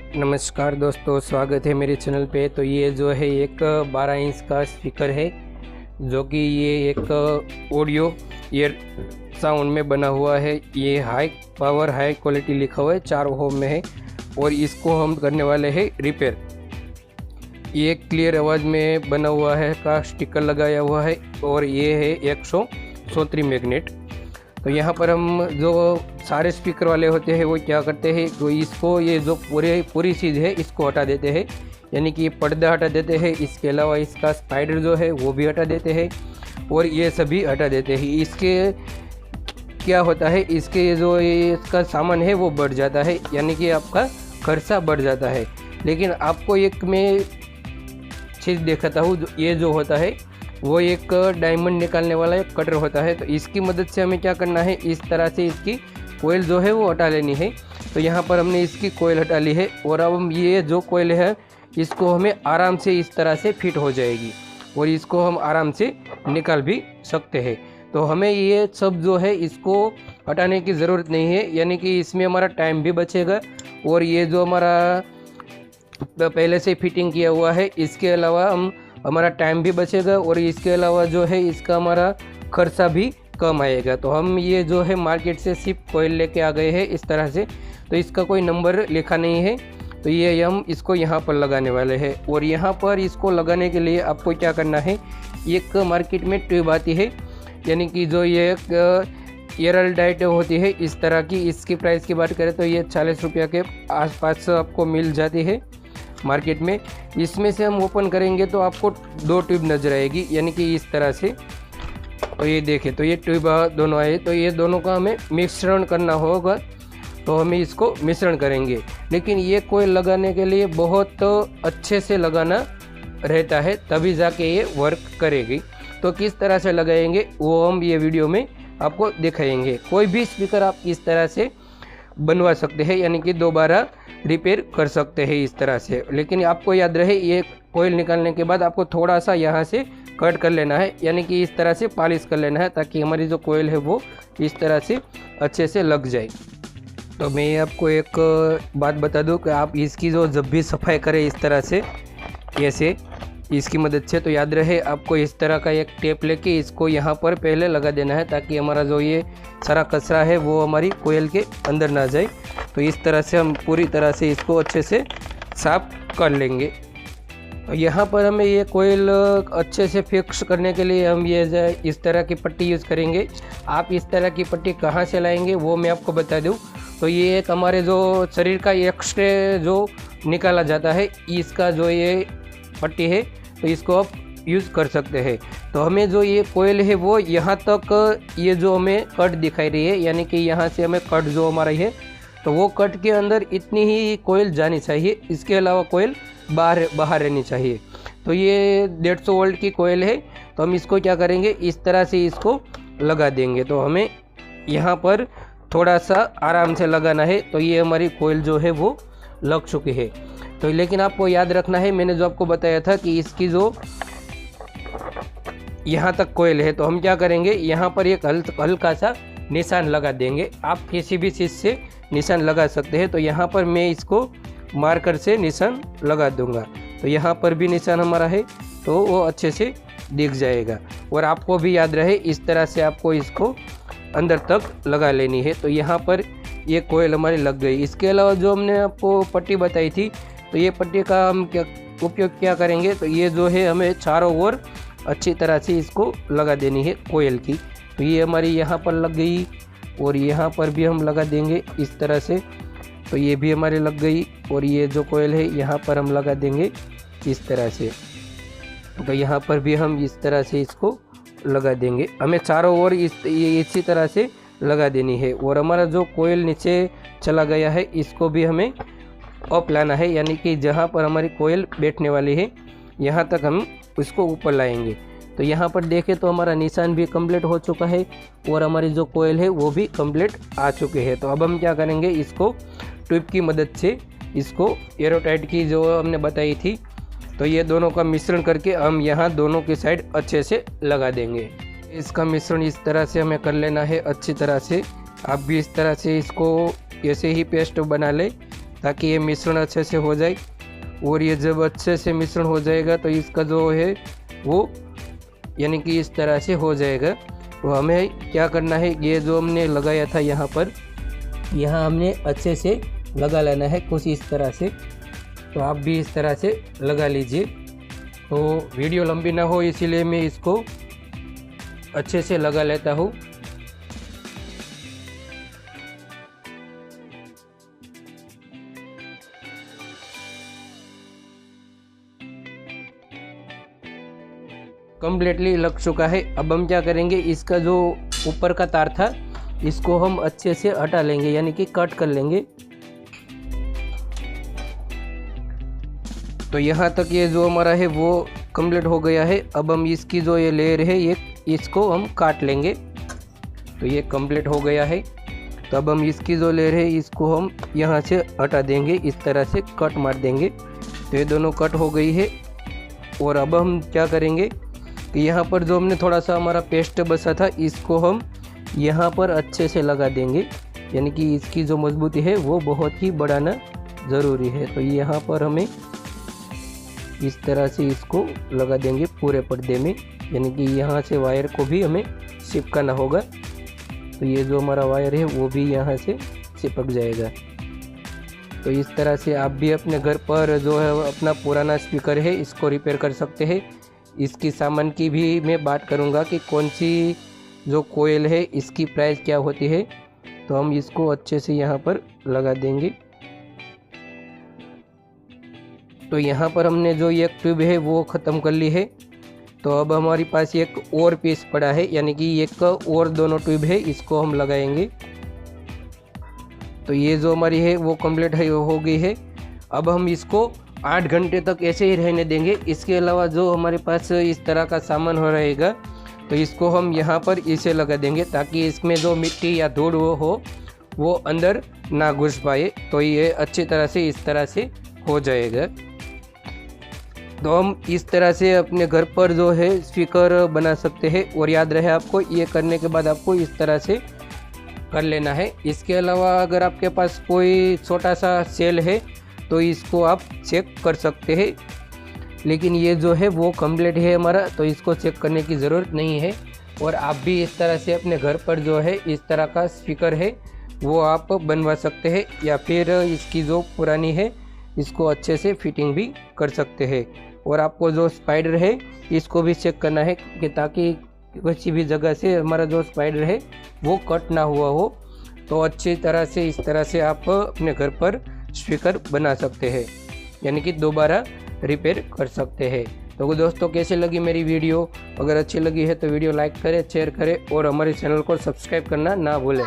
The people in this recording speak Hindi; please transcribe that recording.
नमस्कार दोस्तों, स्वागत है मेरे चैनल पे। तो ये जो है एक 12 इंच का स्पीकर है, जो कि ये एक ऑडियो ईयर साउंड में बना हुआ है। ये हाई पावर हाई क्वालिटी लिखा हुआ है, 4 ओम में है और इसको हम करने वाले हैं रिपेयर। ये क्लियर आवाज़ में बना हुआ है का स्टिकर लगाया हुआ है और ये है 134 मैग्नेट। तो यहाँ पर हम जो सारे स्पीकर वाले होते हैं वो क्या करते हैं, तो इसको ये जो पूरी चीज़ है इसको हटा देते हैं, यानी कि ये पर्दा हटा देते हैं। इसके अलावा इसका स्पाइडर जो है वो भी हटा देते हैं और ये सभी हटा देते हैं। इसके क्या होता है, इसके जो इसका सामान है वो बढ़ जाता है, यानी कि आपका खर्चा बढ़ जाता है। लेकिन आपको एक मैं चीज़ दिखाता हूँ, ये जो होता है वो एक डायमंड निकालने वाला एक कटर होता है। तो इसकी मदद से हमें क्या करना है, इस तरह से इसकी कोयल जो है वो हटा लेनी है। तो यहाँ पर हमने इसकी कोयल हटा ली है और अब हम ये जो कोयल है इसको हमें आराम से इस तरह से फिट हो जाएगी और इसको हम आराम से निकाल भी सकते हैं। तो हमें ये सब जो है इसको हटाने की ज़रूरत नहीं है, यानी कि इसमें हमारा टाइम भी बचेगा और ये जो हमारा पहले से फिटिंग किया हुआ है इसके अलावा हमारा टाइम भी बचेगा और इसके अलावा जो है इसका हमारा खर्चा भी कम आएगा। तो हम ये जो है मार्केट से सिर्फ कोयल लेके आ गए हैं इस तरह से। तो इसका कोई नंबर लिखा नहीं है, तो ये हम इसको यहाँ पर लगाने वाले हैं। और यहाँ पर इसको लगाने के लिए आपको क्या करना है, एक मार्केट में ट्यूब आती है, यानी कि जो ये एयरल डाइट होती है इस तरह की। इसकी प्राइस की बात करें तो ये 40 रुपये के आसपास आपको मिल जाती है मार्केट में। इसमें से हम ओपन करेंगे तो आपको 2 ट्यूब नजर आएगी, यानी कि इस तरह से। तो ये देखें, तो ये ट्यूब दोनों आए, तो ये दोनों का हमें मिश्रण करना होगा। तो हमें इसको मिश्रण करेंगे, लेकिन ये कोयल लगाने के लिए बहुत अच्छे से लगाना रहता है, तभी जाके ये वर्क करेगी। तो किस तरह से लगाएंगे वो हम ये वीडियो में आपको दिखाएंगे। कोई भी स्पीकर आप इस तरह से बनवा सकते हैं, यानी कि दोबारा रिपेयर कर सकते हैं इस तरह से। लेकिन आपको याद रहे, ये कोयल निकालने के बाद आपको थोड़ा सा यहाँ से कट कर लेना है, यानी कि इस तरह से पॉलिश कर लेना है, ताकि हमारी जो कोयल है वो इस तरह से अच्छे से लग जाए। तो मैं आपको एक बात बता दूं कि आप इसकी जो जब भी सफाई करें इस तरह से, ऐसे इसकी मदद से, तो याद रहे आपको इस तरह का एक टेप लेके इसको यहाँ पर पहले लगा देना है, ताकि हमारा जो ये सारा कचरा है वो हमारी कोयल के अंदर ना जाए। तो इस तरह से हम पूरी तरह से इसको अच्छे से साफ कर लेंगे। तो यहाँ पर हमें ये कोयल अच्छे से फिक्स करने के लिए हम ये इस तरह की पट्टी यूज़ करेंगे। आप इस तरह की पट्टी कहाँ से लाएंगे वो मैं आपको बता दूँ। तो ये एक हमारे जो शरीर का एक्सरे जो निकाला जाता है, इसका जो ये पट्टी है, तो इसको आप यूज़ कर सकते हैं। तो हमें जो ये कोयल है वो यहाँ तक ये जो हमें कट दिखाई रही है, यानी कि यहाँ से हमें कट जो हमारा है, तो वो कट के अंदर इतनी ही कोयल जानी चाहिए, इसके अलावा कोयल बाहर रहनी चाहिए। तो ये 150 वोल्ट की कोयल है, तो हम इसको क्या करेंगे, इस तरह से इसको लगा देंगे। तो हमें यहाँ पर थोड़ा सा आराम से लगाना है। तो ये हमारी कोयल जो है वो लग चुकी है। तो लेकिन आपको याद रखना है, मैंने जो आपको बताया था कि इसकी जो यहाँ तक कोयल है, तो हम क्या करेंगे, यहाँ पर एक हल्का सा निशान लगा देंगे। आप किसी भी चीज़ से निशान लगा सकते हैं। तो यहाँ पर मैं इसको मार्कर से निशान लगा दूंगा, तो यहाँ पर भी निशान हमारा है, तो वो अच्छे से दिख जाएगा। और आपको भी याद रहे, इस तरह से आपको इसको अंदर तक लगा लेनी है। तो यहाँ पर ये कोयल हमारी लग गई। इसके अलावा जो हमने आपको पट्टी बताई थी, तो ये पट्टी का हम उपयोग क्या करेंगे, तो ये जो है हमें चारों ओर अच्छी तरह से इसको लगा देनी है कोयल की। तो ये हमारी यहाँ पर लग गई और यहाँ पर भी हम लगा देंगे इस तरह से। तो ये भी हमारी लग गई और ये जो कोयल है यहाँ पर हम लगा देंगे इस तरह से। तो यहाँ पर भी हम इस तरह से इसको लगा देंगे। हमें चारों ओर इसी तरह से लगा देनी है। और हमारा जो कोयल नीचे चला गया है इसको भी हमें अप लाना है, यानी कि जहाँ पर हमारी कोयल बैठने वाली है यहाँ तक हम उसको ऊपर लाएंगे। तो यहाँ पर देखें तो हमारा निशान भी कंप्लीट हो चुका है और हमारी जो कोयल है वो भी कंप्लीट आ चुके हैं। तो अब हम क्या करेंगे, इसको ट्यूब की मदद से इसको एयरोटाइट की जो हमने बताई थी, तो ये दोनों का मिश्रण करके हम यहाँ दोनों की साइड अच्छे से लगा देंगे। इसका मिश्रण इस तरह से हमें कर लेना है अच्छी तरह से। आप भी इस तरह से इसको ऐसे ही पेस्ट बना ले, ताकि ये मिश्रण अच्छे से हो जाए। और ये जब अच्छे से मिश्रण हो जाएगा तो इसका जो है वो यानी कि इस तरह से हो जाएगा। तो हमें क्या करना है, ये जो हमने लगाया था यहाँ पर, यहाँ हमने अच्छे से लगा लेना है कुछ इस तरह से। तो आप भी इस तरह से लगा लीजिए। तो वीडियो लंबी ना हो इसीलिए मैं इसको अच्छे से लगा लेता हूँ। कम्प्लीटली लग चुका है। अब हम क्या करेंगे, इसका जो ऊपर का तार था इसको हम अच्छे से हटा लेंगे, यानी कि कट कर लेंगे। तो यहाँ तक ये जो हमारा है वो कंप्लीट हो गया है। अब हम इसकी जो ये लेयर है ये इसको हम काट लेंगे। तो ये कंप्लीट हो गया है। तो अब हम इसकी जो लेयर है इसको हम यहाँ से हटा देंगे, इस तरह से कट मार देंगे। तो ये दोनों कट हो गई है। और अब हम क्या करेंगे कि यहाँ पर जो हमने थोड़ा सा हमारा पेस्ट बचा था इसको हम यहाँ पर अच्छे से लगा देंगे, यानी कि इसकी जो मजबूती है वो बहुत ही बढ़ाना ज़रूरी है। तो यहाँ पर हमें इस तरह से इसको लगा देंगे पूरे पर्दे में, यानी कि यहाँ से वायर को भी हमें चिपकाना होगा। तो ये जो हमारा वायर है वो भी यहाँ से चिपक जाएगा। तो इस तरह से आप भी अपने घर पर जो है अपना पुराना स्पीकर है इसको रिपेयर कर सकते हैं। इसकी सामान की भी मैं बात करूँगा कि कौन सी जो कोयल है इसकी प्राइस क्या होती है। तो हम इसको अच्छे से यहाँ पर लगा देंगे। तो यहाँ पर हमने जो एक ट्यूब है वो ख़त्म कर ली है। तो अब हमारे पास एक और पीस पड़ा है, यानी कि एक और दोनों ट्यूब है, इसको हम लगाएंगे। तो ये जो हमारी है वो कंप्लीट है हो गई है। अब हम इसको 8 घंटे तक ऐसे ही रहने देंगे। इसके अलावा जो हमारे पास इस तरह का सामान हो रहेगा तो इसको हम यहाँ पर इसे लगा देंगे, ताकि इसमें जो मिट्टी या धूल हो वो अंदर ना घुस पाए। तो ये अच्छी तरह से इस तरह से हो जाएगा। तो हम इस तरह से अपने घर पर जो है स्पीकर बना सकते हैं। और याद रहे आपको, ये करने के बाद आपको इस तरह से कर लेना है। इसके अलावा अगर आपके पास कोई छोटा सा सेल है तो इसको आप चेक कर सकते हैं, लेकिन ये जो है वो कंप्लीट है हमारा, तो इसको चेक करने की ज़रूरत नहीं है। और आप भी इस तरह से अपने घर पर जो है इस तरह का स्पीकर है वो आप बनवा सकते हैं, या फिर इसकी जो पुरानी है इसको अच्छे से फिटिंग भी कर सकते हैं। और आपको जो स्पाइडर है इसको भी चेक करना है कि ताकि किसी भी जगह से हमारा जो स्पाइडर है वो कट ना हुआ हो। तो अच्छी तरह से इस तरह से आप अपने घर पर स्पीकर बना सकते हैं, यानी कि दोबारा रिपेयर कर सकते हैं। तो दोस्तों, कैसे लगी मेरी वीडियो? अगर अच्छी लगी है तो वीडियो लाइक करें, शेयर करें और हमारे चैनल को सब्सक्राइब करना ना भूलें।